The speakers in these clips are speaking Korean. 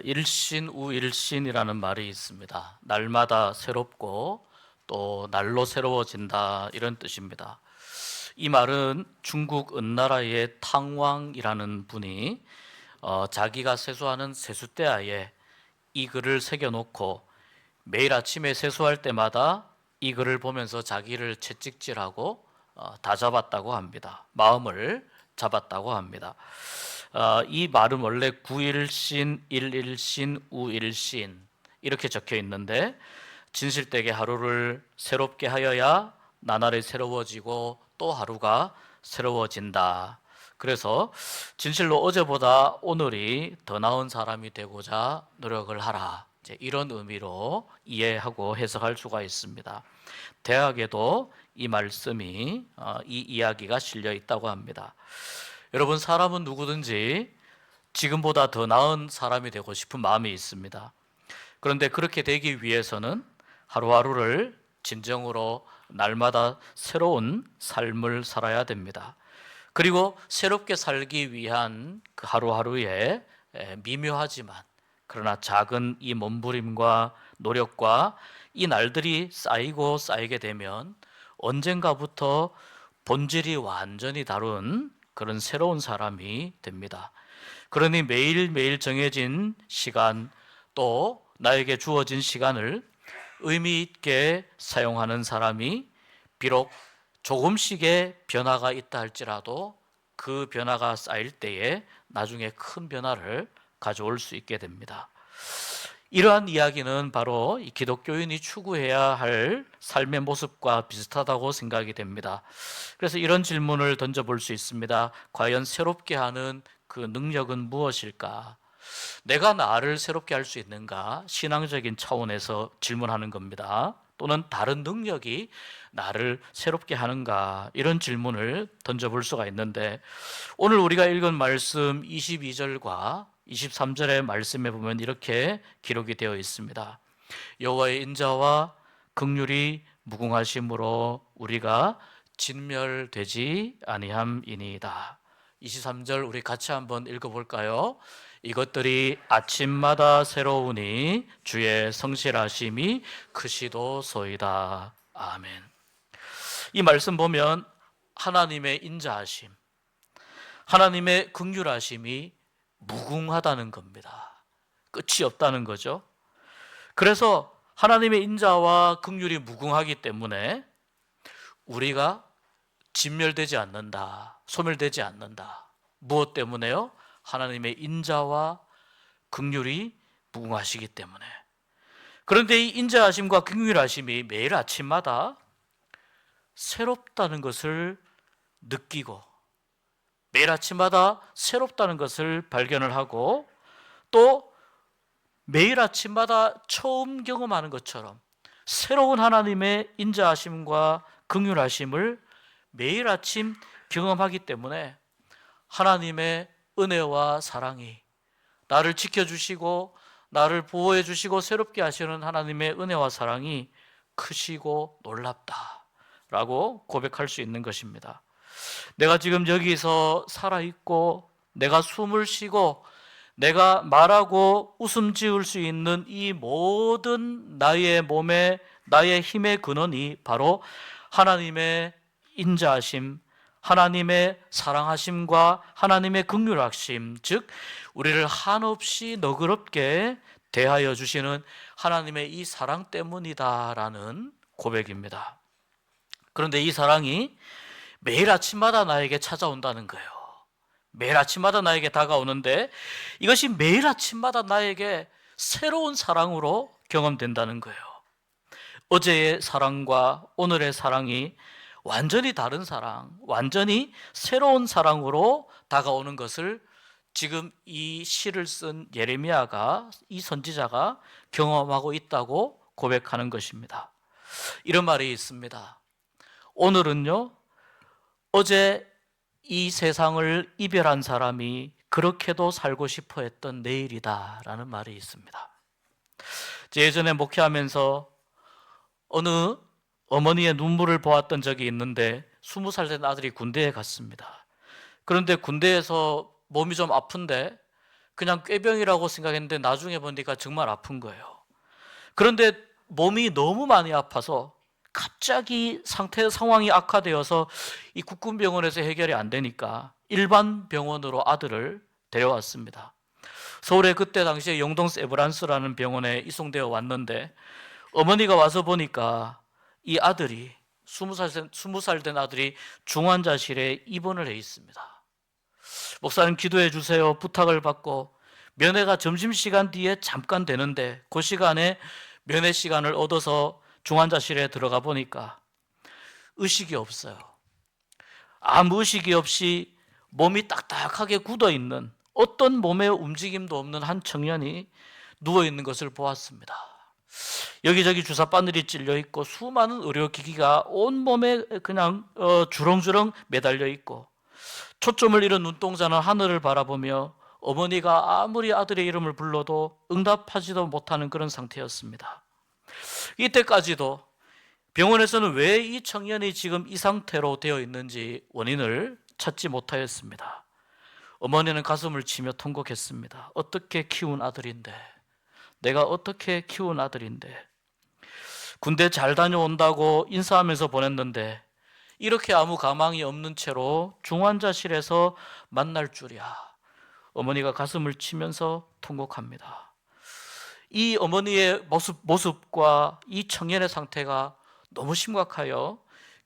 일신우일신이라는 말이 있습니다. 날마다 새롭고 또 날로 새로워진다, 이런 뜻입니다. 이 말은 중국 은나라의 탕왕이라는 분이 자기가 세수하는 세숫대야에 이 글을 새겨놓고 매일 아침에 세수할 때마다 이 글을 보면서 자기를 채찍질하고 다잡았다고 합니다. 마음을 잡았다고 합니다. 이 말은 원래 구일신, 일일신, 우일신 이렇게 적혀 있는데, 진실되게 하루를 새롭게 하여야 나날이 새로워지고 또 하루가 새로워진다. 그래서 진실로 어제보다 오늘이 더 나은 사람이 되고자 노력을 하라, 이런 의미로 이해하고 해석할 수가 있습니다. 대학에도 이 말씀이 이 이야기가 실려 있다고 합니다. 여러분, 사람은 누구든지 지금보다 더 나은 사람이 되고 싶은 마음이 있습니다. 그런데 그렇게 되기 위해서는 하루하루를 진정으로 날마다 새로운 삶을 살아야 됩니다. 그리고 새롭게 살기 위한 그 하루하루에 미묘하지만 그러나 작은 이 몸부림과 노력과 이 날들이 쌓이고 쌓이게 되면 언젠가부터 본질이 완전히 다른 그런 새로운 사람이 됩니다. 그러니 매일매일 정해진 시간, 또 나에게 주어진 시간을 의미 있게 사용하는 사람이 비록 조금씩의 변화가 있다 할지라도 그 변화가 쌓일 때에 나중에 큰 변화를 가져올 수 있게 됩니다. 이러한 이야기는 바로 이 기독교인이 추구해야 할 삶의 모습과 비슷하다고 생각이 됩니다. 그래서 이런 질문을 던져볼 수 있습니다. 과연 새롭게 하는 그 능력은 무엇일까? 내가 나를 새롭게 할 수 있는가? 신앙적인 차원에서 질문하는 겁니다. 또는 다른 능력이 나를 새롭게 하는가? 이런 질문을 던져볼 수가 있는데, 오늘 우리가 읽은 말씀 22절과 23절의 말씀에 보면 이렇게 기록이 되어 있습니다. 여호와의 인자와 긍휼이 무궁하심으로 우리가 진멸되지 아니함이니이다. 23절 우리 같이 한번 읽어볼까요? 이것들이 아침마다 새로우니 주의 성실하심이 크시도소이다. 아멘. 이 말씀 보면 하나님의 인자하심, 하나님의 긍휼하심이 무궁하다는 겁니다. 끝이 없다는 거죠. 그래서 하나님의 인자와 긍휼이 무궁하기 때문에 우리가 진멸되지 않는다, 소멸되지 않는다. 무엇 때문에요? 하나님의 인자와 긍휼이 무궁하시기 때문에. 그런데 이 인자하심과 긍휼하심이 매일 아침마다 새롭다는 것을 느끼고 매일 아침마다 새롭다는 것을 발견을 하고 또 매일 아침마다 처음 경험하는 것처럼 새로운 하나님의 인자하심과 긍휼하심을 매일 아침 경험하기 때문에 하나님의 은혜와 사랑이 나를 지켜주시고 나를 보호해 주시고 새롭게 하시는 하나님의 은혜와 사랑이 크시고 놀랍다라고 고백할 수 있는 것입니다. 내가 지금 여기서 살아있고 내가 숨을 쉬고 내가 말하고 웃음 지을 수 있는 이 모든 나의 몸에 나의 힘의 근원이 바로 하나님의 인자하심, 하나님의 사랑하심과 하나님의 긍휼하심, 즉 우리를 한없이 너그럽게 대하여 주시는 하나님의 이 사랑 때문이다라는 고백입니다. 그런데 이 사랑이 매일 아침마다 나에게 찾아온다는 거예요. 매일 아침마다 나에게 다가오는데 이것이 매일 아침마다 나에게 새로운 사랑으로 경험된다는 거예요. 어제의 사랑과 오늘의 사랑이 완전히 다른 사랑, 완전히 새로운 사랑으로 다가오는 것을 지금 이 시를 쓴 예레미야가, 이 선지자가 경험하고 있다고 고백하는 것입니다. 이런 말이 있습니다. 오늘은요, 어제 이 세상을 이별한 사람이 그렇게도 살고 싶어 했던 내일이다 라는 말이 있습니다. 예전에 목회하면서 어느 어머니의 눈물을 보았던 적이 있는데 20살 된 아들이 군대에 갔습니다. 그런데 군대에서 몸이 좀 아픈데 그냥 꾀병이라고 생각했는데 나중에 보니까 정말 아픈 거예요. 그런데 몸이 너무 많이 아파서 갑자기 상황이 악화되어서 이 국군병원에서 해결이 안 되니까 일반 병원으로 아들을 데려왔습니다. 서울에 그때 당시에 영동 세브란스라는 병원에 이송되어 왔는데 어머니가 와서 보니까 이 아들이 20살 된 아들이 중환자실에 입원을 해 있습니다. 목사님 기도해 주세요 부탁을 받고 면회가 점심시간 뒤에 잠깐 되는데 그 시간에 면회 시간을 얻어서 중환자실에 들어가 보니까 의식이 없어요. 아무 의식이 없이 몸이 딱딱하게 굳어있는 어떤 몸의 움직임도 없는 한 청년이 누워있는 것을 보았습니다. 여기저기 주사바늘이 찔려 있고 수많은 의료기기가 온몸에 그냥 주렁주렁 매달려 있고 초점을 잃은 눈동자는 하늘을 바라보며 어머니가 아무리 아들의 이름을 불러도 응답하지도 못하는 그런 상태였습니다. 이때까지도 병원에서는 왜 이 청년이 지금 이 상태로 되어 있는지 원인을 찾지 못하였습니다. 어머니는 가슴을 치며 통곡했습니다. 어떻게 키운 아들인데, 내가 어떻게 키운 아들인데, 군대 잘 다녀온다고 인사하면서 보냈는데 이렇게 아무 가망이 없는 채로 중환자실에서 만날 줄이야. 어머니가 가슴을 치면서 통곡합니다. 이 어머니의 모습과 이 청년의 상태가 너무 심각하여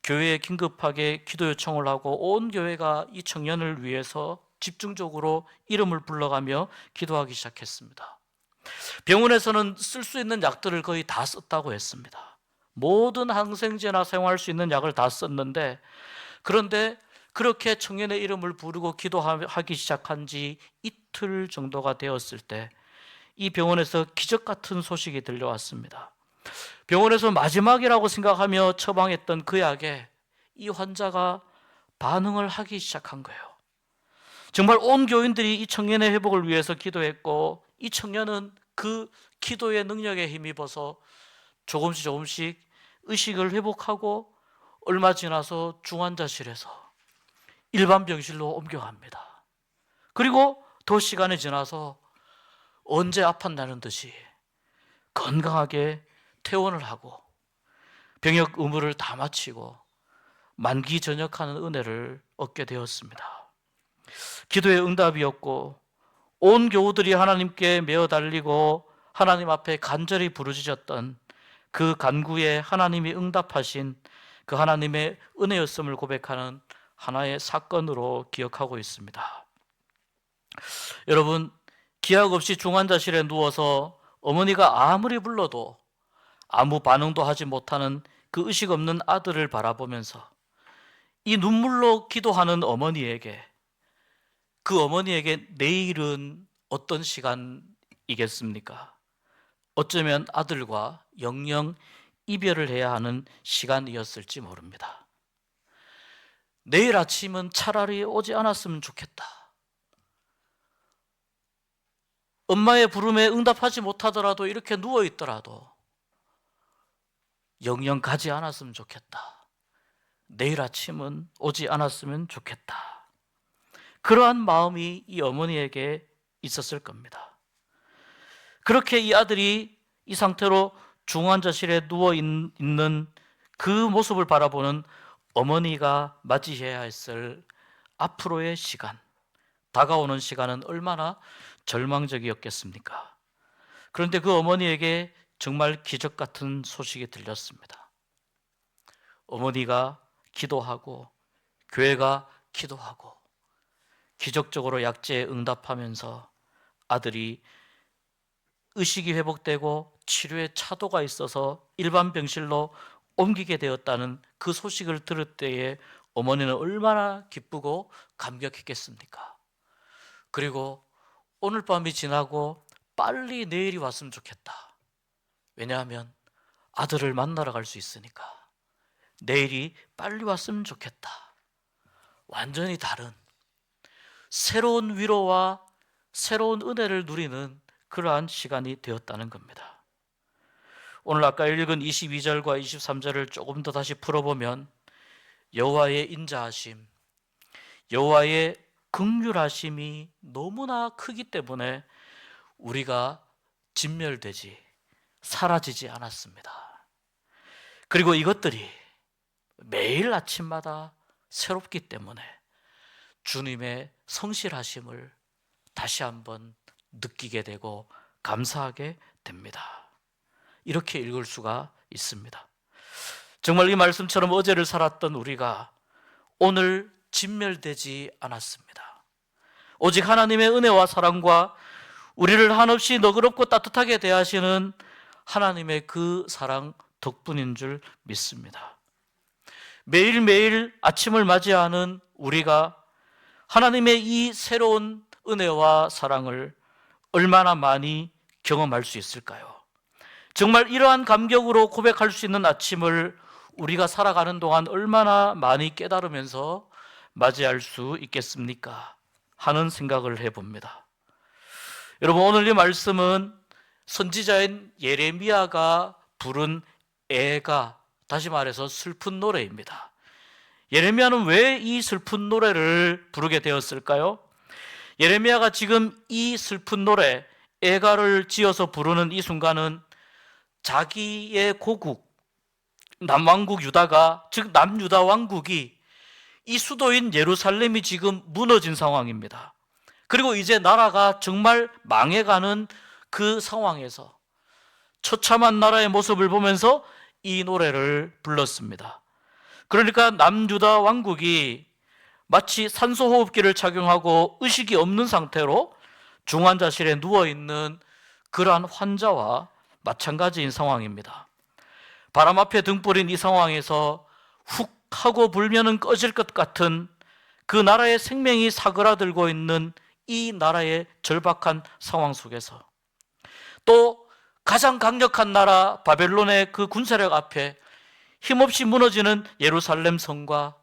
교회에 긴급하게 기도 요청을 하고 온 교회가 이 청년을 위해서 집중적으로 이름을 불러가며 기도하기 시작했습니다. 병원에서는 쓸 수 있는 약들을 거의 다 썼다고 했습니다. 모든 항생제나 사용할 수 있는 약을 다 썼는데, 그런데 그렇게 청년의 이름을 부르고 기도하기 시작한 지 이틀 정도가 되었을 때 이 병원에서 기적 같은 소식이 들려왔습니다. 병원에서 마지막이라고 생각하며 처방했던 그 약에 이 환자가 반응을 하기 시작한 거예요. 정말 온 교인들이 이 청년의 회복을 위해서 기도했고 이 청년은 그 기도의 능력에 힘입어서 조금씩 의식을 회복하고 얼마 지나서 중환자실에서 일반 병실로 옮겨갑니다. 그리고 더 시간이 지나서 언제 아팠다는 듯이 건강하게 퇴원을 하고 병역 의무를 다 마치고 만기 전역하는 은혜를 얻게 되었습니다. 기도의 응답이었고 온 교우들이 하나님께 메어 달리고 하나님 앞에 간절히 부르짖었던 그 간구에 하나님이 응답하신 그 하나님의 은혜였음을 고백하는 하나의 사건으로 기억하고 있습니다. 여러분, 기약 없이 중환자실에 누워서 어머니가 아무리 불러도 아무 반응도 하지 못하는 그 의식 없는 아들을 바라보면서 이 눈물로 기도하는 어머니에게, 그 어머니에게 내일은 어떤 시간이겠습니까? 어쩌면 아들과 영영 이별을 해야 하는 시간이었을지 모릅니다. 내일 아침은 차라리 오지 않았으면 좋겠다. 엄마의 부름에 응답하지 못하더라도 이렇게 누워있더라도 영영 가지 않았으면 좋겠다. 내일 아침은 오지 않았으면 좋겠다. 그러한 마음이 이 어머니에게 있었을 겁니다. 그렇게 이 아들이 이 상태로 중환자실에 누워있는 그 모습을 바라보는 어머니가 맞이해야 했을 앞으로의 시간, 다가오는 시간은 얼마나 절망적이었겠습니까? 그런데 그 어머니에게 정말 기적 같은 소식이 들렸습니다. 어머니가 기도하고 교회가 기도하고 기적적으로 약제에 응답하면서 아들이 의식이 회복되고 치료에 차도가 있어서 일반 병실로 옮기게 되었다는 그 소식을 들을 때에 어머니는 얼마나 기쁘고 감격했겠습니까? 그리고 오늘 밤이 지나고 빨리 내일이 왔으면 좋겠다. 왜냐하면 아들을 만나러 갈 수 있으니까. 내일이 빨리 왔으면 좋겠다. 완전히 다른 새로운 위로와 새로운 은혜를 누리는 그러한 시간이 되었다는 겁니다. 오늘 아까 읽은 22절과 23절을 조금 더 다시 풀어보면 여호와의 인자하심, 여호와의 긍휼하심이 너무나 크기 때문에 우리가 진멸되지, 사라지지 않았습니다. 그리고 이것들이 매일 아침마다 새롭기 때문에 주님의 성실하심을 다시 한번 느끼게 되고 감사하게 됩니다. 이렇게 읽을 수가 있습니다. 정말 이 말씀처럼 어제를 살았던 우리가 오늘 진멸되지 않았습니다. 오직 하나님의 은혜와 사랑과 우리를 한없이 너그럽고 따뜻하게 대하시는 하나님의 그 사랑 덕분인 줄 믿습니다. 매일매일 아침을 맞이하는 우리가 하나님의 이 새로운 은혜와 사랑을 얼마나 많이 경험할 수 있을까요? 정말 이러한 감격으로 고백할 수 있는 아침을 우리가 살아가는 동안 얼마나 많이 깨달으면서 맞이할 수 있겠습니까? 하는 생각을 해봅니다. 여러분, 오늘 이 말씀은 선지자인 예레미야가 부른 애가, 다시 말해서 슬픈 노래입니다. 예레미야는 왜 이 슬픈 노래를 부르게 되었을까요? 예레미야가 지금 이 슬픈 노래, 애가를 지어서 부르는 이 순간은 자기의 고국, 남왕국 유다가, 즉 남유다 왕국이 이 수도인 예루살렘이 지금 무너진 상황입니다. 그리고 이제 나라가 정말 망해가는 그 상황에서 처참한 나라의 모습을 보면서 이 노래를 불렀습니다. 그러니까 남유다 왕국이 마치 산소호흡기를 착용하고 의식이 없는 상태로 중환자실에 누워있는 그러한 환자와 마찬가지인 상황입니다. 바람 앞에 등불인 이 상황에서 훅 하고 불면은 꺼질 것 같은 그 나라의 생명이 사그라들고 있는 이 나라의 절박한 상황 속에서 또 가장 강력한 나라 바벨론의 그 군사력 앞에 힘없이 무너지는 예루살렘 성과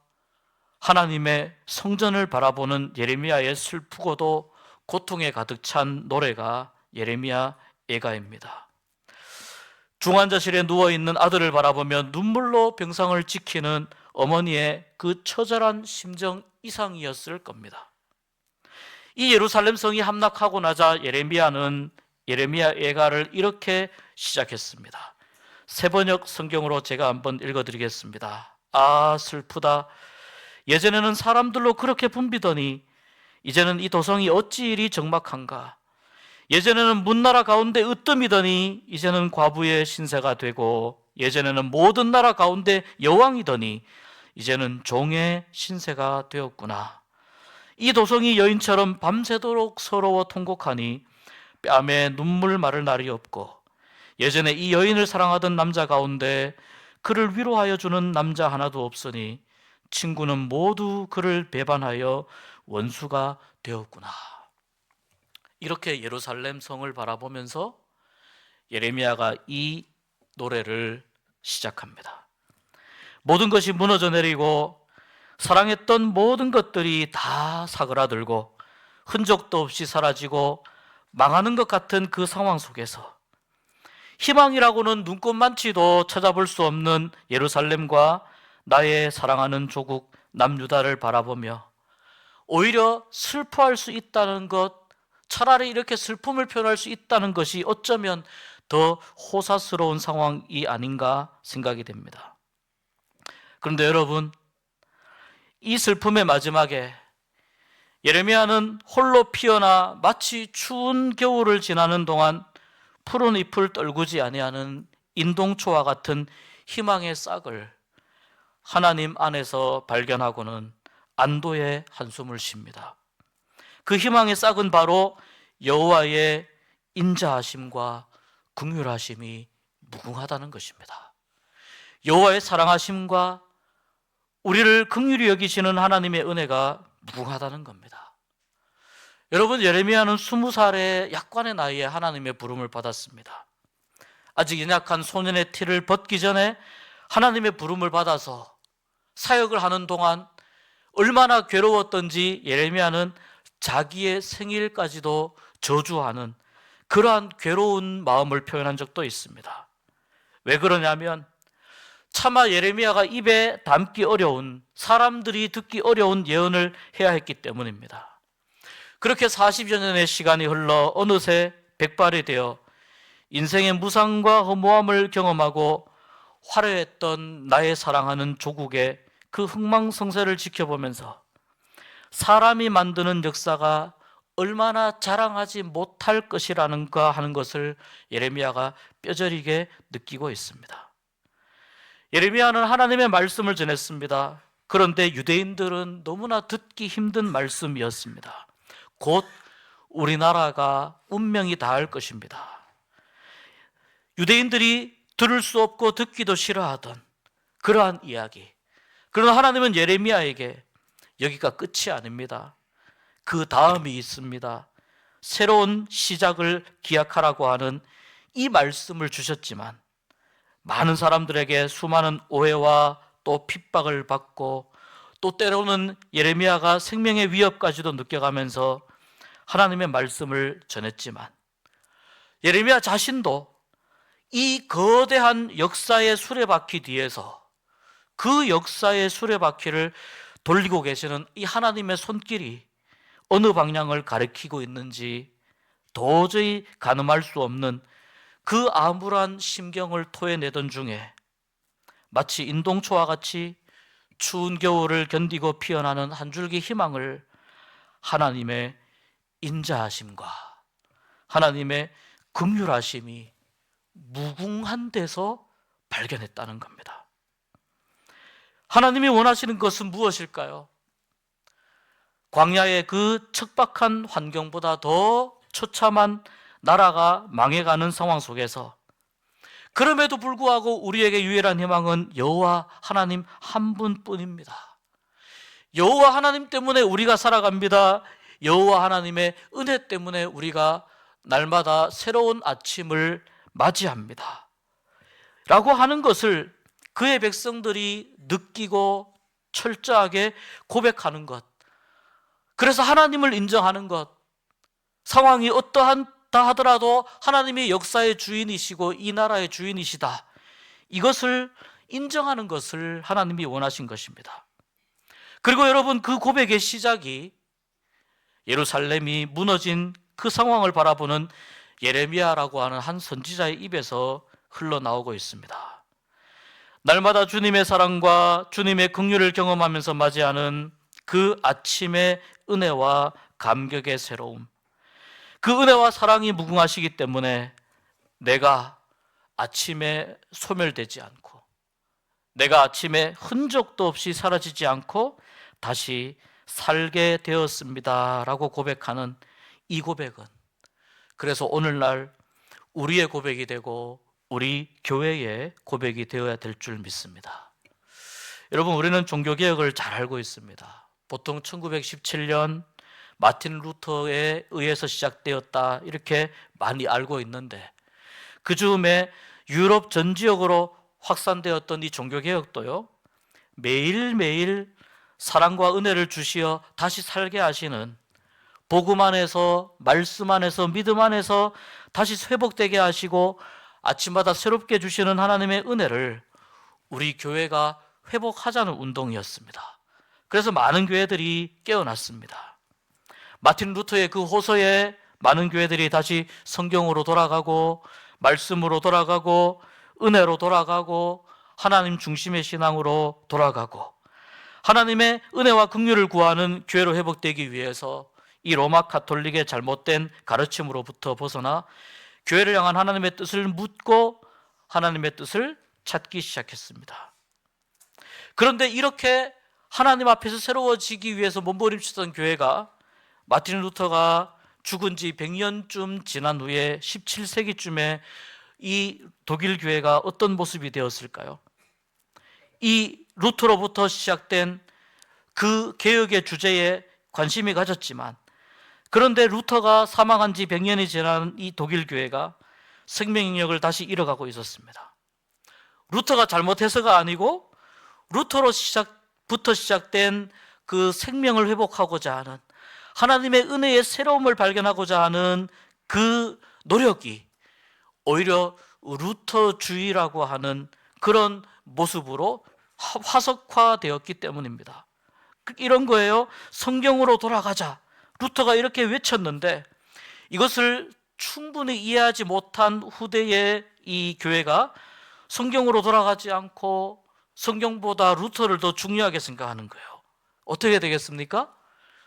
하나님의 성전을 바라보는 예레미야의 슬프고도 고통에 가득 찬 노래가 예레미야 애가입니다. 중환자실에 누워있는 아들을 바라보며 눈물로 병상을 지키는 어머니의 그 처절한 심정 이상이었을 겁니다. 이 예루살렘 성이 함락하고 나자 예레미야는 예레미야 애가를 이렇게 시작했습니다. 세번역 성경으로 제가 한번 읽어드리겠습니다. 아, 슬프다. 예전에는 사람들로 그렇게 붐비더니 이제는 이 도성이 어찌 이리 적막한가. 예전에는 문나라 가운데 으뜸이더니 이제는 과부의 신세가 되고, 예전에는 모든 나라 가운데 여왕이더니 이제는 종의 신세가 되었구나. 이 도성이 여인처럼 밤새도록 서러워 통곡하니 뺨에 눈물 마를 날이 없고, 예전에 이 여인을 사랑하던 남자 가운데 그를 위로하여 주는 남자 하나도 없으니 친구는 모두 그를 배반하여 원수가 되었구나. 이렇게 예루살렘 성을 바라보면서 예레미야가 이 노래를 시작합니다. 모든 것이 무너져 내리고 사랑했던 모든 것들이 다 사그라들고 흔적도 없이 사라지고 망하는 것 같은 그 상황 속에서 희망이라고는 눈꼽만치도 찾아볼 수 없는 예루살렘과 나의 사랑하는 조국 남유다를 바라보며 오히려 슬퍼할 수 있다는 것, 차라리 이렇게 슬픔을 표현할 수 있다는 것이 어쩌면 더 호사스러운 상황이 아닌가 생각이 됩니다. 그런데 여러분, 이 슬픔의 마지막에 예레미야는 홀로 피어나 마치 추운 겨울을 지나는 동안 푸른 잎을 떨구지 아니하는 인동초와 같은 희망의 싹을 하나님 안에서 발견하고는 안도의 한숨을 쉽니다. 그 희망의 싹은 바로 여호와의 인자하심과 긍휼하심이 무궁하다는 것입니다. 여호와의 사랑하심과 우리를 긍휼히 여기시는 하나님의 은혜가 무궁하다는 겁니다. 여러분, 예레미야는 20살의 약관의 나이에 하나님의 부름을 받았습니다. 아직 연약한 소년의 티를 벗기 전에 하나님의 부름을 받아서 사역을 하는 동안 얼마나 괴로웠던지 예레미야는 자기의 생일까지도 저주하는 그러한 괴로운 마음을 표현한 적도 있습니다. 왜 그러냐면 차마 예레미야가 입에 담기 어려운, 사람들이 듣기 어려운 예언을 해야 했기 때문입니다. 그렇게 40여 년의 시간이 흘러 어느새 백발이 되어 인생의 무상과 허무함을 경험하고 화려했던 나의 사랑하는 조국의 그 흥망성쇠를 지켜보면서 사람이 만드는 역사가 얼마나 자랑하지 못할 것이라는가 하는 것을 예레미야가 뼈저리게 느끼고 있습니다. 예레미야는 하나님의 말씀을 전했습니다. 그런데 유대인들은 너무나 듣기 힘든 말씀이었습니다. 곧 우리나라가 운명이 닿을 것입니다. 유대인들이 들을 수 없고 듣기도 싫어하던 그러한 이야기. 그러나 하나님은 예레미야에게 여기가 끝이 아닙니다. 그 다음이 있습니다. 새로운 시작을 기약하라고 하는 이 말씀을 주셨지만 많은 사람들에게 수많은 오해와 또 핍박을 받고 또 때로는 예레미야가 생명의 위협까지도 느껴가면서 하나님의 말씀을 전했지만 예레미야 자신도 이 거대한 역사의 수레바퀴 뒤에서 그 역사의 수레바퀴를 돌리고 계시는 이 하나님의 손길이 어느 방향을 가리키고 있는지 도저히 가늠할 수 없는 그 암울한 심경을 토해내던 중에 마치 인동초와 같이 추운 겨울을 견디고 피어나는 한 줄기 희망을 하나님의 인자하심과 하나님의 긍휼하심이 무궁한 데서 발견했다는 겁니다. 하나님이 원하시는 것은 무엇일까요? 광야의 그 척박한 환경보다 더 처참한 나라가 망해가는 상황 속에서 그럼에도 불구하고 우리에게 유일한 희망은 여호와 하나님 한 분뿐입니다. 여호와 하나님 때문에 우리가 살아갑니다. 여호와 하나님의 은혜 때문에 우리가 날마다 새로운 아침을 맞이합니다. 라고 하는 것을 그의 백성들이 느끼고 철저하게 고백하는 것, 그래서 하나님을 인정하는 것, 상황이 어떠하다 하더라도 하나님이 역사의 주인이시고 이 나라의 주인이시다, 이것을 인정하는 것을 하나님이 원하신 것입니다. 그리고 여러분, 그 고백의 시작이 예루살렘이 무너진 그 상황을 바라보는 예레미야라고 하는 한 선지자의 입에서 흘러나오고 있습니다. 날마다 주님의 사랑과 주님의 긍휼을 경험하면서 맞이하는 그 아침의 은혜와 감격의 새로움, 그 은혜와 사랑이 무궁하시기 때문에 내가 아침에 소멸되지 않고 내가 아침에 흔적도 없이 사라지지 않고 다시 살게 되었습니다 라고 고백하는 이 고백은 그래서 오늘날 우리의 고백이 되고 우리 교회의 고백이 되어야 될 줄 믿습니다. 여러분, 우리는 종교개혁을 잘 알고 있습니다. 보통 1917년 마틴 루터에 의해서 시작되었다, 이렇게 많이 알고 있는데 그 즈음에 유럽 전 지역으로 확산되었던 이 종교개혁도요, 매일매일 사랑과 은혜를 주시어 다시 살게 하시는, 복음 안에서, 말씀 안에서, 믿음 안에서 다시 회복되게 하시고 아침마다 새롭게 주시는 하나님의 은혜를 우리 교회가 회복하자는 운동이었습니다. 그래서 많은 교회들이 깨어났습니다. 마틴 루터의 그 호소에 많은 교회들이 다시 성경으로 돌아가고 말씀으로 돌아가고 은혜로 돌아가고 하나님 중심의 신앙으로 돌아가고 하나님의 은혜와 긍휼을 구하는 교회로 회복되기 위해서 이 로마 가톨릭의 잘못된 가르침으로부터 벗어나 교회를 향한 하나님의 뜻을 묻고 하나님의 뜻을 찾기 시작했습니다. 그런데 이렇게 하나님 앞에서 새로워지기 위해서 몸부림치던 교회가 마틴 루터가 죽은 지 100년쯤 지난 후에 17세기쯤에 이 독일 교회가 어떤 모습이 되었을까요? 이 루터로부터 시작된 그 개혁의 주제에 관심이 가졌지만, 그런데 루터가 사망한 지 100년이 지난 이 독일 교회가 생명력을 다시 잃어가고 있었습니다. 루터가 잘못해서가 아니고 루터로부터 시작된 그 생명을 회복하고자 하는, 하나님의 은혜의 새로움을 발견하고자 하는 그 노력이 오히려 루터주의라고 하는 그런 모습으로 화석화되었기 때문입니다. 이런 거예요. 성경으로 돌아가자. 루터가 이렇게 외쳤는데 이것을 충분히 이해하지 못한 후대의 이 교회가 성경으로 돌아가지 않고 성경보다 루터를 더 중요하게 생각하는 거예요. 어떻게 되겠습니까?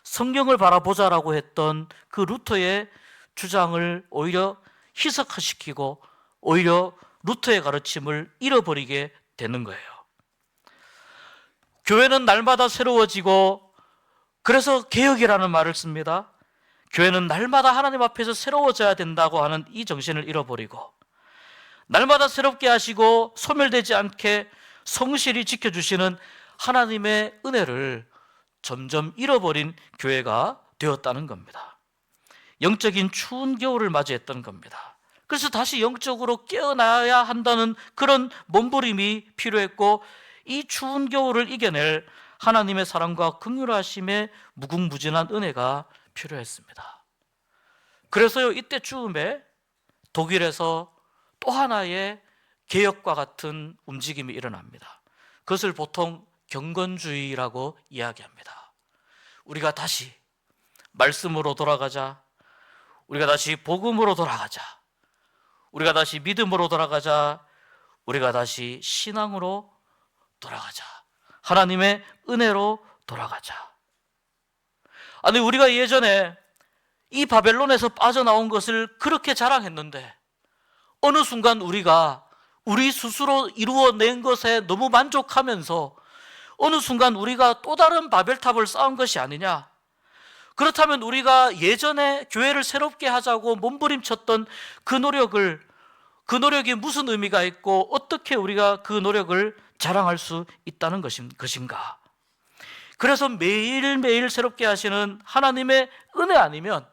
성경을 바라보자라고 했던 그 루터의 주장을 오히려 희석화시키고 오히려 루터의 가르침을 잃어버리게 되는 거예요. 교회는 날마다 새로워지고, 그래서 개혁이라는 말을 씁니다. 교회는 날마다 하나님 앞에서 새로워져야 된다고 하는 이 정신을 잃어버리고, 날마다 새롭게 하시고 소멸되지 않게 성실히 지켜주시는 하나님의 은혜를 점점 잃어버린 교회가 되었다는 겁니다. 영적인 추운 겨울을 맞이했던 겁니다. 그래서 다시 영적으로 깨어나야 한다는 그런 몸부림이 필요했고, 이 추운 겨울을 이겨낼 하나님의 사랑과 긍휼하심의 무궁무진한 은혜가 필요했습니다. 그래서요, 이때쯤에 독일에서 또 하나의 개혁과 같은 움직임이 일어납니다. 그것을 보통 경건주의라고 이야기합니다. 우리가 다시 말씀으로 돌아가자, 우리가 다시 복음으로 돌아가자, 우리가 다시 믿음으로 돌아가자, 우리가 다시 신앙으로 돌아가자, 하나님의 은혜로 돌아가자. 아니, 우리가 예전에 이 바벨론에서 빠져나온 것을 그렇게 자랑했는데 어느 순간 우리가 우리 스스로 이루어낸 것에 너무 만족하면서 어느 순간 우리가 또 다른 바벨탑을 쌓은 것이 아니냐. 그렇다면 우리가 예전에 교회를 새롭게 하자고 몸부림쳤던 그 노력이 무슨 의미가 있고 어떻게 우리가 그 노력을 자랑할 수 있다는 것인가. 그래서 매일매일 새롭게 하시는 하나님의 은혜 아니면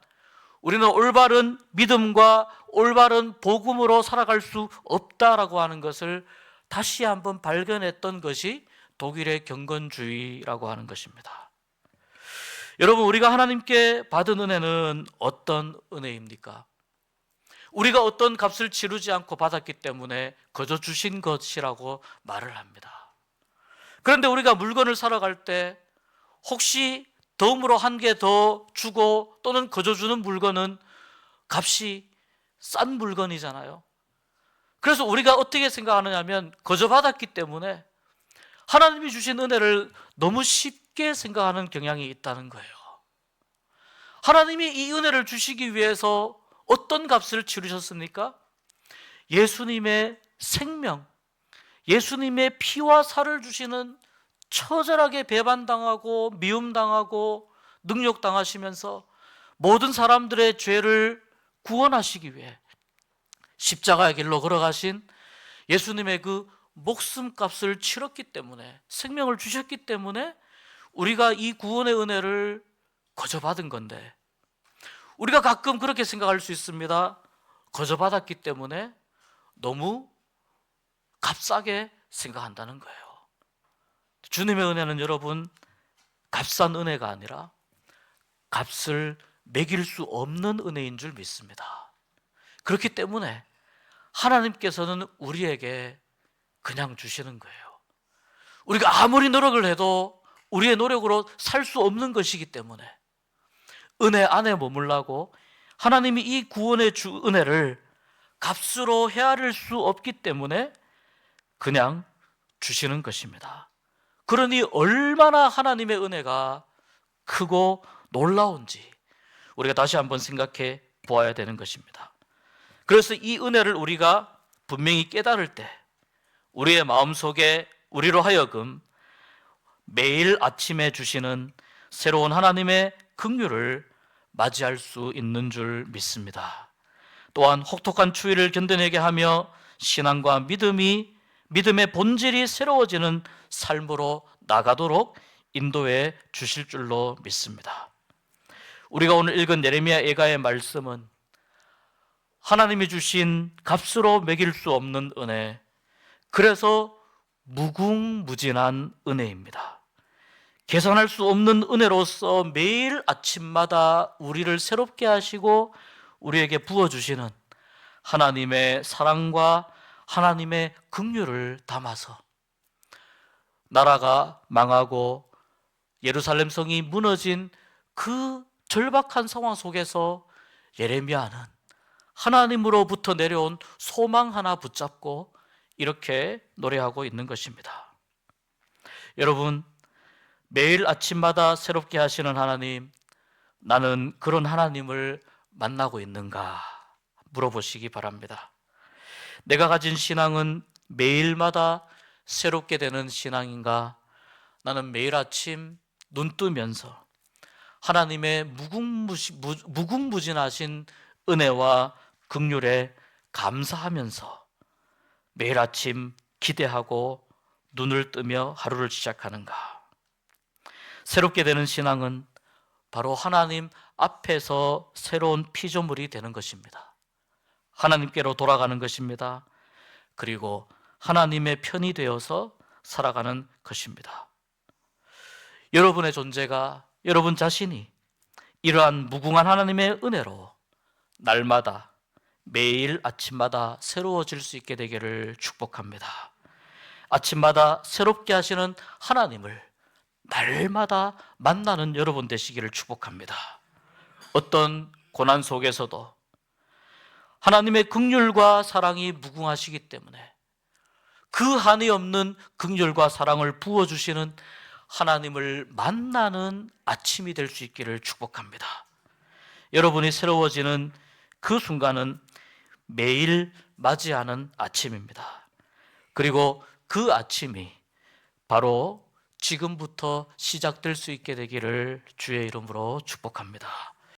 우리는 올바른 믿음과 올바른 복음으로 살아갈 수 없다라고 하는 것을 다시 한번 발견했던 것이 독일의 경건주의라고 하는 것입니다. 여러분, 우리가 하나님께 받은 은혜는 어떤 은혜입니까? 우리가 어떤 값을 치르지 않고 받았기 때문에 거저 주신 것이라고 말을 합니다. 그런데 우리가 물건을 사러 갈 때 혹시 덤으로 한 개 더 주고 또는 거저 주는 물건은 값이 싼 물건이잖아요. 그래서 우리가 어떻게 생각하느냐 하면 거저 받았기 때문에 하나님이 주신 은혜를 너무 쉽게 생각하는 경향이 있다는 거예요. 하나님이 이 은혜를 주시기 위해서 어떤 값을 치르셨습니까? 예수님의 생명, 예수님의 피와 살을 주시는, 처절하게 배반당하고 미움당하고 능욕당하시면서 모든 사람들의 죄를 구원하시기 위해 십자가의 길로 걸어가신 예수님의 그 목숨값을 치렀기 때문에, 생명을 주셨기 때문에 우리가 이 구원의 은혜를 거저 받은 건데, 우리가 가끔 그렇게 생각할 수 있습니다. 거저 받았기 때문에 너무 값싸게 생각한다는 거예요. 주님의 은혜는 여러분, 값싼 은혜가 아니라 값을 매길 수 없는 은혜인 줄 믿습니다. 그렇기 때문에 하나님께서는 우리에게 그냥 주시는 거예요. 우리가 아무리 노력을 해도 우리의 노력으로 살 수 없는 것이기 때문에 은혜 안에 머물라고 하나님이 이 구원의 주 은혜를 값으로 헤아릴 수 없기 때문에 그냥 주시는 것입니다. 그러니 얼마나 하나님의 은혜가 크고 놀라운지 우리가 다시 한번 생각해 보아야 되는 것입니다. 그래서 이 은혜를 우리가 분명히 깨달을 때 우리의 마음속에 우리로 하여금 매일 아침에 주시는 새로운 하나님의 긍휼을 맞이할 수 있는 줄 믿습니다. 또한 혹독한 추위를 견뎌내게 하며 신앙과 믿음의 본질이 새로워지는 삶으로 나가도록 인도해 주실 줄로 믿습니다. 우리가 오늘 읽은 예레미야 예가의 말씀은 하나님이 주신 값으로 매길 수 없는 은혜, 그래서 무궁무진한 은혜입니다. 계산할 수 없는 은혜로서 매일 아침마다 우리를 새롭게 하시고 우리에게 부어주시는 하나님의 사랑과 하나님의 긍휼을 담아서 나라가 망하고 예루살렘 성이 무너진 그 절박한 상황 속에서 예레미야는 하나님으로부터 내려온 소망 하나 붙잡고 이렇게 노래하고 있는 것입니다. 여러분, 매일 아침마다 새롭게 하시는 하나님, 나는 그런 하나님을 만나고 있는가 물어보시기 바랍니다. 내가 가진 신앙은 매일마다 새롭게 되는 신앙인가? 나는 매일 아침 눈 뜨면서 하나님의 무궁무진하신 은혜와 긍휼에 감사하면서 매일 아침 기대하고 눈을 뜨며 하루를 시작하는가? 새롭게 되는 신앙은 바로 하나님 앞에서 새로운 피조물이 되는 것입니다. 하나님께로 돌아가는 것입니다. 그리고 하나님의 편이 되어서 살아가는 것입니다. 여러분의 존재가, 여러분 자신이 이러한 무궁한 하나님의 은혜로 날마다 매일 아침마다 새로워질 수 있게 되기를 축복합니다. 아침마다 새롭게 하시는 하나님을 날마다 만나는 여러분 되시기를 축복합니다. 어떤 고난 속에서도 하나님의 긍휼과 사랑이 무궁하시기 때문에 그 한이 없는 긍휼과 사랑을 부어주시는 하나님을 만나는 아침이 될 수 있기를 축복합니다. 여러분이 새로워지는 그 순간은 매일 맞이하는 아침입니다. 그리고 그 아침이 바로 지금부터 시작될 수 있게 되기를 주의 이름으로 축복합니다.